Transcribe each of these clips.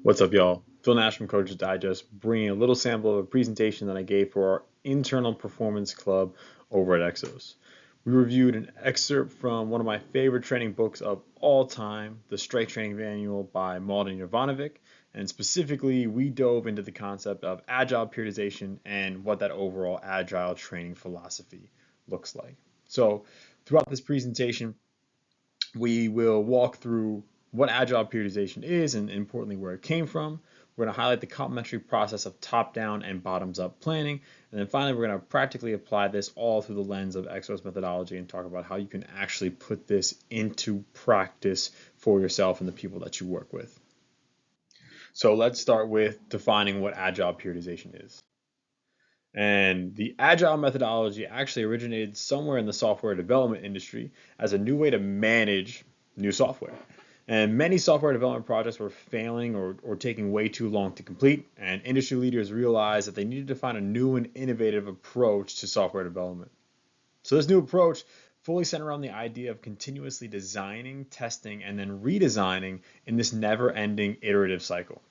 What's up, y'all? Phil Nash from Coach's Digest, bringing a little sample of a presentation that I gave for our internal performance club over at Exos. We reviewed an excerpt from one of my favorite training books of all time, The Strength Training Manual by Mladen and Jovanovic, and specifically, we dove into the concept of agile periodization and what that overall agile training philosophy looks like. So, throughout this presentation, we will walk through what agile periodization is and importantly where it came from. We're going to highlight the complementary process of top-down and bottoms-up planning. And then finally, we're going to practically apply this all through the lens of Exos methodology and talk about how you can actually put this into practice for yourself and the people that you work with. So let's start with defining what agile periodization is. And the agile methodology actually originated somewhere in the software development industry as a new way to manage new software. And many software development projects were failing or taking way too long to complete, and industry leaders realized that they needed to find a new and innovative approach to software development. So this new approach fully centered around the idea of continuously designing, testing, and then redesigning in this never-ending iterative cycle.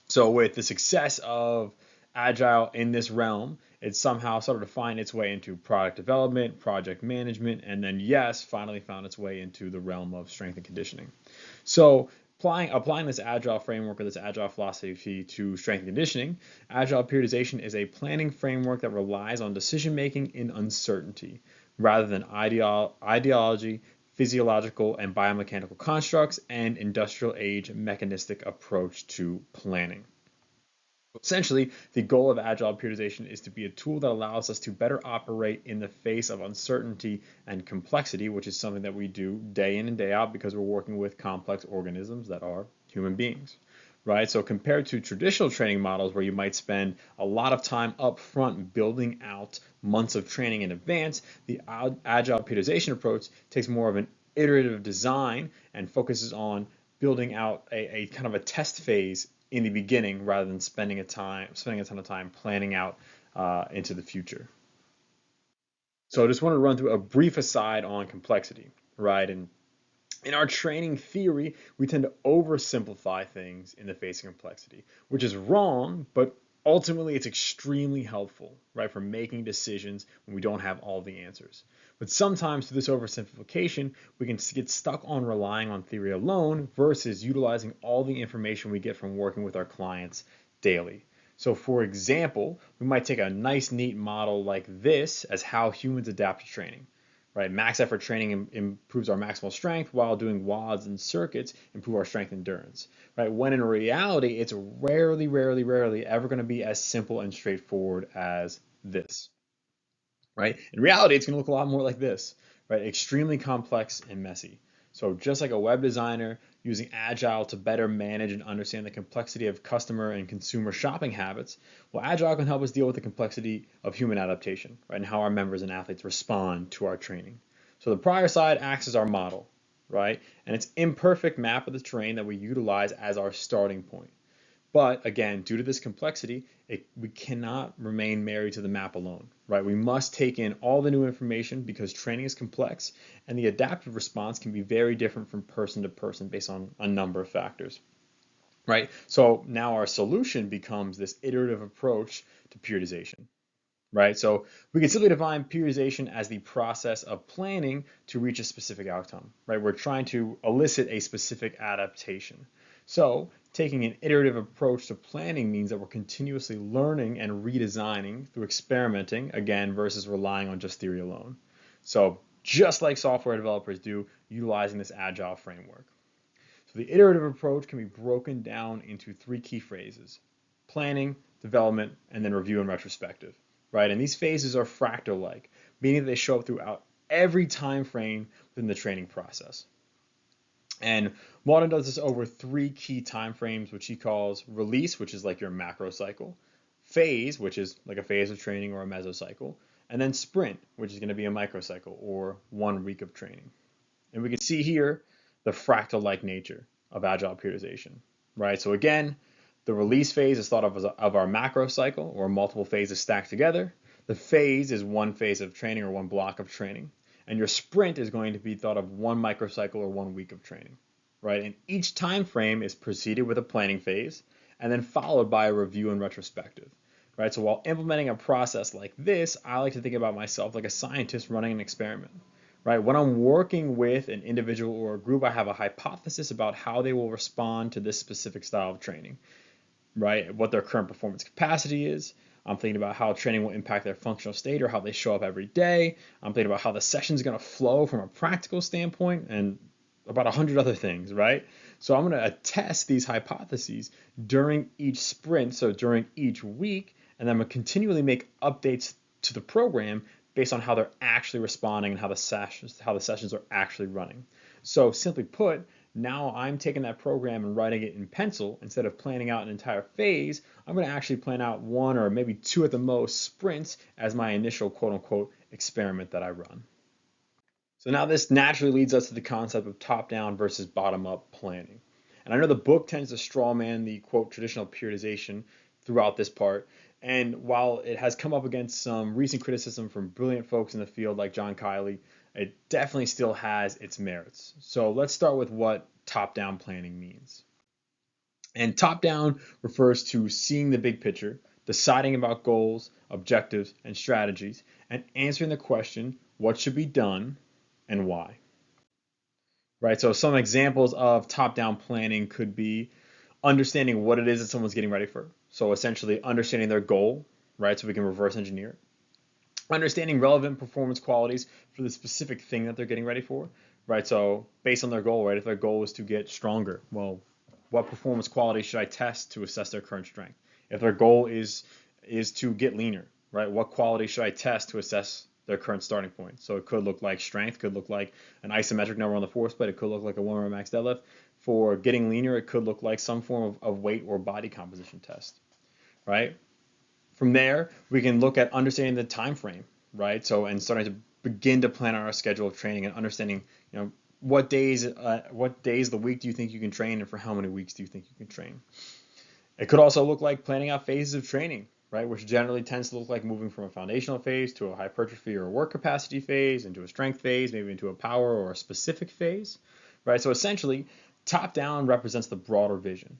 So with the success of Agile in this realm, it somehow started to find its way into product development, project management, and then, yes, finally found its way into the realm of strength and conditioning. So applying this Agile framework or this Agile philosophy to strength and conditioning, Agile periodization is a planning framework that relies on decision making in uncertainty rather than ideology, physiological and biomechanical constructs, and industrial age mechanistic approach to planning. Essentially, the goal of agile periodization is to be a tool that allows us to better operate in the face of uncertainty and complexity, which is something that we do day in and day out because we're working with complex organisms that are human beings, right? So compared to traditional training models where you might spend a lot of time up front building out months of training in advance, the agile periodization approach takes more of an iterative design and focuses on building out a kind of a test phase in the beginning rather than spending a ton of time planning out into the future. So I just want to run through a brief aside on complexity, right? And in our training theory, we tend to oversimplify things in the face of complexity, which is wrong, but ultimately it's extremely helpful, right, for making decisions when we don't have all the answers. But sometimes through this oversimplification, we can get stuck on relying on theory alone versus utilizing all the information we get from working with our clients daily. So for example, we might take a nice, neat model like this as how humans adapt to training. Right, max effort training improves our maximal strength while doing WODs and circuits improve our strength endurance. Right, when in reality, it's rarely ever going to be as simple and straightforward as this. Right, in reality, it's going to look a lot more like this. Right, extremely complex and messy. So just like a web designer using Agile to better manage and understand the complexity of customer and consumer shopping habits, well, Agile can help us deal with the complexity of human adaptation, right, and how our members and athletes respond to our training. So the prior side acts as our model, right, and it's imperfect map of the terrain that we utilize as our starting point. But again, due to this complexity, we cannot remain married to the map alone, right? We must take in all the new information because training is complex and the adaptive response can be very different from person to person based on a number of factors, right? So now our solution becomes this iterative approach to periodization, right? So we can simply define periodization as the process of planning to reach a specific outcome, right? We're trying to elicit a specific adaptation. So taking an iterative approach to planning means that we're continuously learning and redesigning through experimenting, again, versus relying on just theory alone. So just like software developers do, utilizing this agile framework. So the iterative approach can be broken down into three key phases: planning, development, and then review and retrospective, right? And these phases are fractal-like, meaning that they show up throughout every time frame within the training process. And Mladen does this over three key time frames, which he calls release, which is like your macro cycle, phase, which is like a phase of training or a mesocycle, and then sprint, which is going to be a microcycle or 1 week of training. And we can see here the fractal-like nature of agile periodization, right? So again, the release phase is thought of as our macro cycle or multiple phases stacked together. The phase is one phase of training or one block of training. And your sprint is going to be thought of one microcycle or 1 week of training. right? And each time frame is preceded with a planning phase and then followed by a review and retrospective, right? So while implementing a process like this, I like to think about myself like a scientist running an experiment, right? When I'm working with an individual or a group, I have a hypothesis about how they will respond to this specific style of training, right? What their current performance capacity is. I'm thinking about how training will impact their functional state or how they show up every day. I'm thinking about how the session is going to flow from a practical standpoint and about 100 other things, right? So I'm going to test these hypotheses during each sprint, so during each week, and then I'm going to continually make updates to the program based on how they're actually responding and how the sessions are actually running. So simply put, now I'm taking that program and writing it in pencil instead of planning out an entire phase. I'm going to actually plan out one or maybe two at the most sprints as my initial quote unquote experiment that I run. So now this naturally leads us to the concept of top-down versus bottom-up planning. And I know the book tends to strawman the quote traditional periodization throughout this part. And while it has come up against some recent criticism from brilliant folks in the field like John Kiley, it definitely still has its merits. So let's start with what top-down planning means. And top-down refers to seeing the big picture, deciding about goals, objectives, and strategies, and answering the question, what should be done and why? Right? So some examples of top-down planning could be understanding what it is that someone's getting ready for. So essentially understanding their goal, right? So we can reverse engineer it. Understanding relevant performance qualities for the specific thing that they're getting ready for, right? So based on their goal, right? If their goal is to get stronger, well, what performance qualities should I test to assess their current strength? If their goal is to get leaner, right? What qualities should I test to assess their current starting point? So it could look like strength, could look like an isometric number on the force plate, it could look like a 1 rep max deadlift. For getting leaner, it could look like some form of weight or body composition test, right? From there, we can look at understanding the time frame, right? So and starting to begin to plan our schedule of training and understanding, what days of the week do you think you can train, and for how many weeks do you think you can train? It could also look like planning out phases of training, right? Which generally tends to look like moving from a foundational phase to a hypertrophy or work capacity phase, into a strength phase, maybe into a power or a specific phase, right? So essentially, top down represents the broader vision,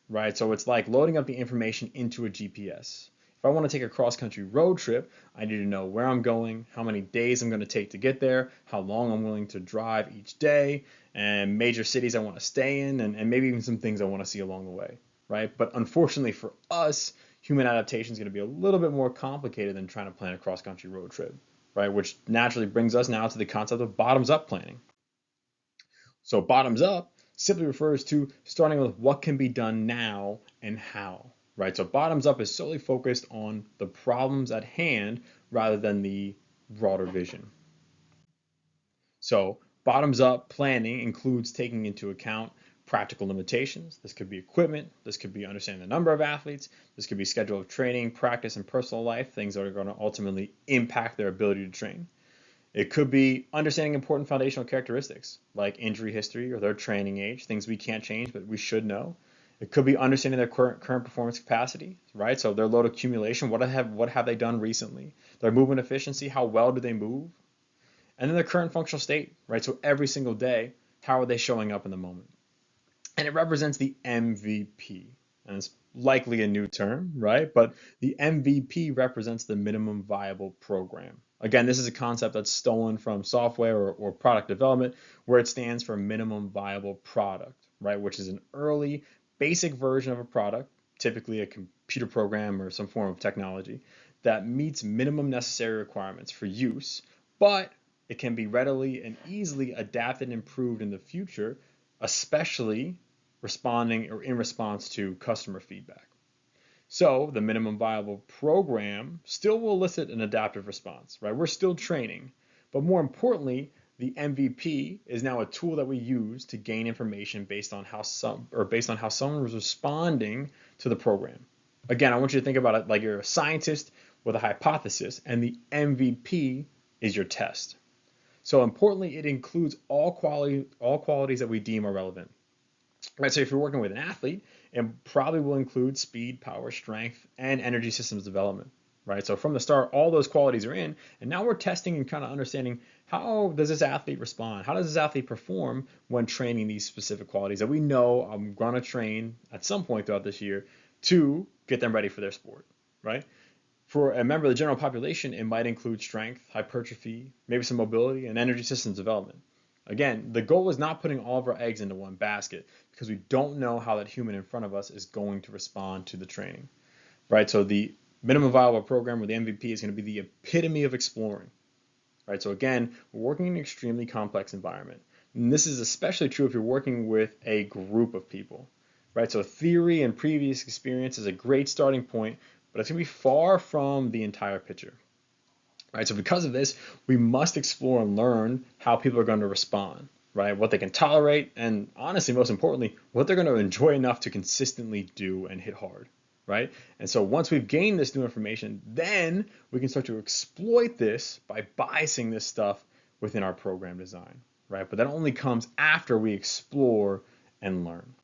right? So it's like loading up the information into a GPS. If I want to take a cross-country road trip, I need to know where I'm going, how many days I'm going to take to get there, how long I'm willing to drive each day, and major cities I want to stay in, and maybe even some things I want to see along the way, right? But unfortunately for us, human adaptation is going to be a little bit more complicated than trying to plan a cross-country road trip, right? Which naturally brings us now to the concept of bottoms-up planning. So bottoms up simply refers to starting with what can be done now and how, right? So bottoms up is solely focused on the problems at hand rather than the broader vision. So bottoms up planning includes taking into account practical limitations. This could be equipment. This could be understanding the number of athletes. This could be schedule of training, practice, and personal life, things that are going to ultimately impact their ability to train. It could be understanding important foundational characteristics like injury history or their training age, things we can't change but we should know. It could be understanding their current performance capacity, right? So their load accumulation, what have they done recently? Their movement efficiency, how well do they move? And then their current functional state, right? So every single day, how are they showing up in the moment? And it represents the MVP. And it's likely a new term, right? But the MVP represents the minimum viable program. Again, this is a concept that's stolen from software or product development, where it stands for minimum viable product, right? Which is an early basic version of a product, typically a computer program or some form of technology, that meets minimum necessary requirements for use, but it can be readily and easily adapted and improved in the future, especially responding or in response to customer feedback. So the minimum viable program still will elicit an adaptive response, right? We're still training, but more importantly, the MVP is now a tool that we use to gain information based on how someone was responding to the program. Again, I want you to think about it like you're a scientist with a hypothesis, and the MVP is your test. So importantly, it includes all qualities that we deem are relevant. Right, so if you're working with an athlete, it probably will include speed, power, strength, and energy systems development. Right, so from the start, all those qualities are in, and now we're testing and kind of understanding how does this athlete respond? How does this athlete perform when training these specific qualities that we know I'm going to train at some point throughout this year to get them ready for their sport, right? For a member of the general population, it might include strength, hypertrophy, maybe some mobility, and energy systems development. Again, the goal is not putting all of our eggs into one basket because we don't know how that human in front of us is going to respond to the training, right? So the minimum viable program or the MVP is going to be the epitome of exploring, right? So again, we're working in an extremely complex environment. And this is especially true if you're working with a group of people, right? So theory and previous experience is a great starting point, but it's going to be far from the entire picture, right? So because of this, we must explore and learn how people are going to respond, right? What they can tolerate, and honestly, most importantly, what they're going to enjoy enough to consistently do and hit hard, right? And so once we've gained this new information, then we can start to exploit this by biasing this stuff within our program design, right? But that only comes after we explore and learn.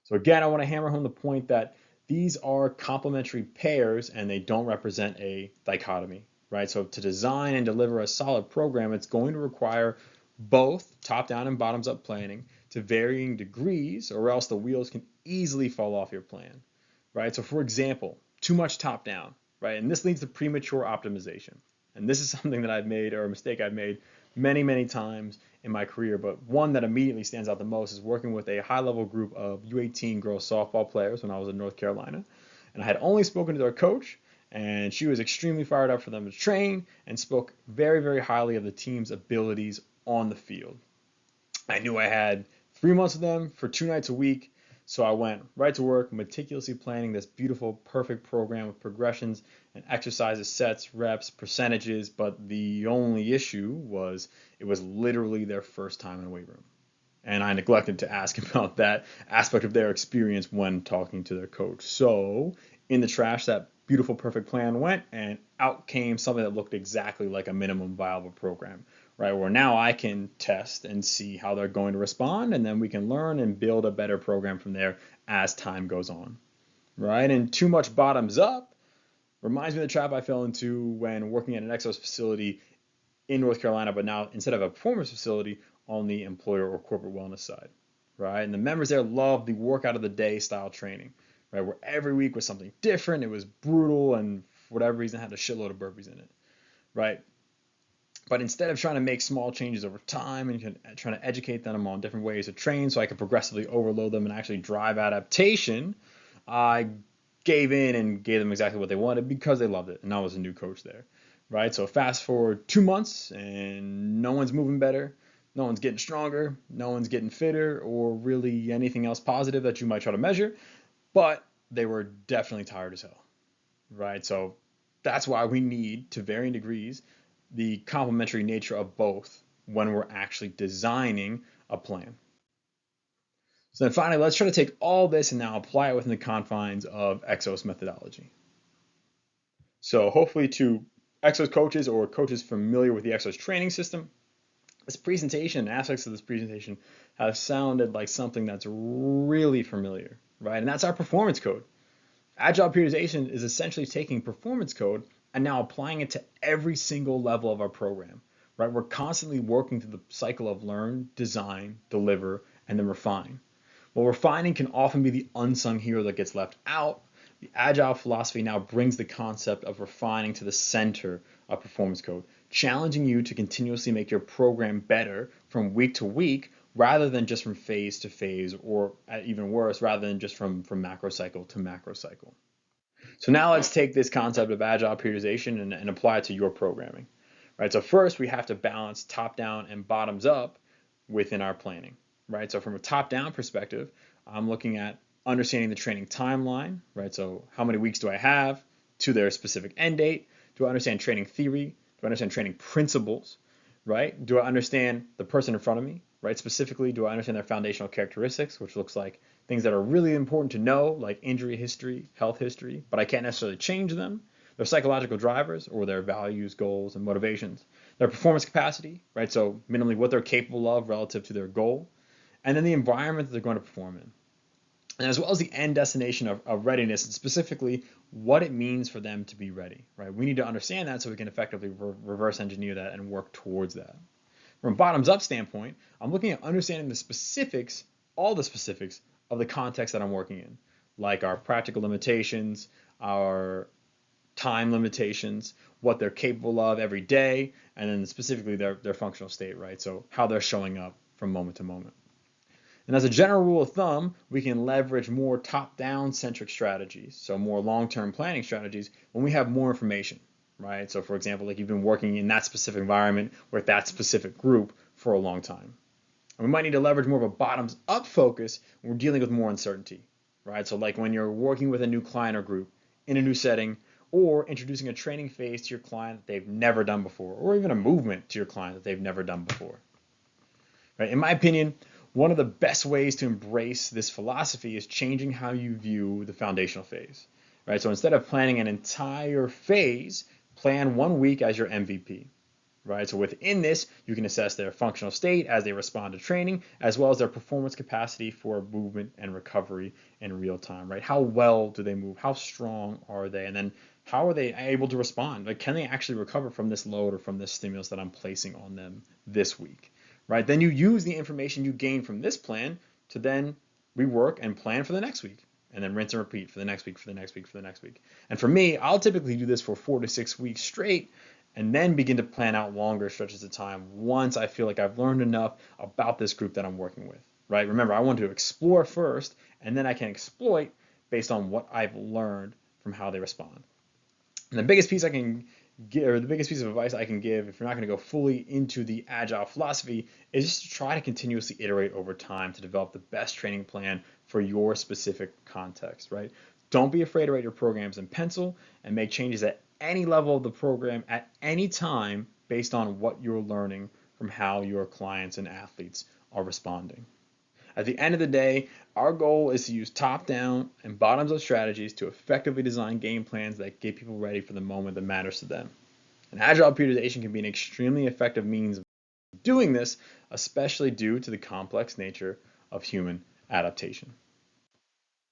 So again, I want to hammer home the point that these are complementary pairs and they don't represent a dichotomy, right? So to design and deliver a solid program, it's going to require both top-down and bottoms-up planning to varying degrees, or else the wheels can easily fall off your plan, right? So for example, too much top-down, right? And this leads to premature optimization. And this is something that I've made, or a mistake I've made many, many times in my career, but one that immediately stands out the most is working with a high-level group of U18 girls softball players when I was in North Carolina. And I had only spoken to their coach, and she was extremely fired up for them to train and spoke very, very highly of the team's abilities on the field. I knew I had 3 months with them for 2 nights a week, so I went right to work, meticulously planning this beautiful, perfect program with progressions and exercises, sets, reps, percentages. But the only issue was it was literally their first time in a weight room. And I neglected to ask about that aspect of their experience when talking to their coach. So in the trash, that beautiful, perfect plan went, and out came something that looked exactly like a minimum viable program, right? Where now I can test and see how they're going to respond, and then we can learn and build a better program from there as time goes on, right? And too much bottoms up reminds me of the trap I fell into when working at an Exos facility in North Carolina, but now instead of a performance facility, on the employer or corporate wellness side, right? And the members there love the workout of the day style training, right? Where every week was something different. It was brutal, and for whatever reason, had a shitload of burpees in it, right? But instead of trying to make small changes over time and trying to educate them on different ways to train so I could progressively overload them and actually drive adaptation, I gave in and gave them exactly what they wanted because they loved it, and I was a new coach there, right? So fast forward 2 months and no one's moving better, no one's getting stronger, no one's getting fitter, or really anything else positive that you might try to measure, but they were definitely tired as hell, right? So that's why we need, to varying degrees, the complementary nature of both when we're actually designing a plan. So then finally, let's try to take all this and now apply it within the confines of Exos methodology. So hopefully to Exos coaches or coaches familiar with the Exos training system, this presentation, aspects of this presentation have sounded like something that's really familiar, right? And that's our performance code. Agile periodization is essentially taking performance code and now applying it to every single level of our program, right? We're constantly working through the cycle of learn, design, deliver, and then refine. While refining can often be the unsung hero that gets left out, the Agile philosophy now brings the concept of refining to the center of performance code, challenging you to continuously make your program better from week to week rather than just from phase to phase, or even worse, rather than just from macro cycle to macro cycle. So now let's take this concept of Agile periodization and apply it to your programming. Right. So first we have to balance top down and bottoms up within our planning. Right. So from a top down perspective, I'm looking at understanding the training timeline. Right. So how many weeks do I have to their specific end date? Do I understand training theory? Do I understand training principles? Right. Do I understand the person in front of me? Right. Specifically, do I understand their foundational characteristics, which looks like things that are really important to know, like injury history, health history, but I can't necessarily change them, their psychological drivers, or their values, goals, and motivations, their performance capacity, right? So minimally what they're capable of relative to their goal, and then the environment that they're going to perform in. and as well as the end destination of readiness, and specifically what it means for them to be ready, right? We need to understand that so we can effectively reverse engineer that and work towards that. From a bottoms up standpoint, I'm looking at understanding the specifics, all the specifics of the context that I'm working in, like our practical limitations, our time limitations, what they're capable of every day, and then specifically their functional state, right? So how they're showing up from moment to moment. And as a general rule of thumb, we can leverage more top-down centric strategies, so more long-term planning strategies, when we have more information, right? So for example, like you've been working in that specific environment with that specific group for a long time. And we might need to leverage more of a bottoms-up focus when we're dealing with more uncertainty, right? So like when you're working with a new client or group in a new setting, or introducing a training phase to your client that they've never done before, or even a movement to your client that they've never done before. Right? In my opinion, one of the best ways to embrace this philosophy is changing how you view the foundational phase. Right? So instead of planning an entire phase, plan 1 week as your MVP. Right? So within this, you can assess their functional state as they respond to training, as well as their performance capacity for movement and recovery in real time. Right? How well do they move? How strong are they? And then how are they able to respond? Like, can they actually recover from this load or from this stimulus that I'm placing on them this week? Right? Then you use the information you gain from this plan to then rework and plan for the next week, and then rinse and repeat for the next week, for the next week, for the next week. And for me, I'll typically do this for 4 to 6 weeks straight, and then begin to plan out longer stretches of time once I feel like I've learned enough about this group that I'm working with. Right? Remember, I want to explore first, and then I can exploit based on what I've learned from how they respond. And the biggest piece I can give, or the biggest piece of advice I can give, if you're not going to go fully into the agile philosophy, is just to try to continuously iterate over time to develop the best training plan for your specific context, right? Don't be afraid to write your programs in pencil and make changes at any level of the program at any time based on what you're learning from how your clients and athletes are responding. At the end of the day, our goal is to use top-down and bottoms-up strategies to effectively design game plans that get people ready for the moment that matters to them. And agile periodization can be an extremely effective means of doing this, especially due to the complex nature of human adaptation.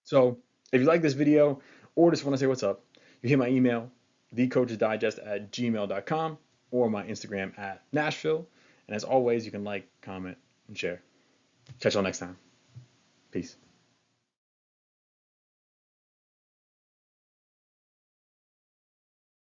So if you like this video or just want to say what's up, you hit my email, thecoachesdigest@gmail.com, or my Instagram @Nashville. And as always, you can like, comment, and share. Catch y'all next time. Peace.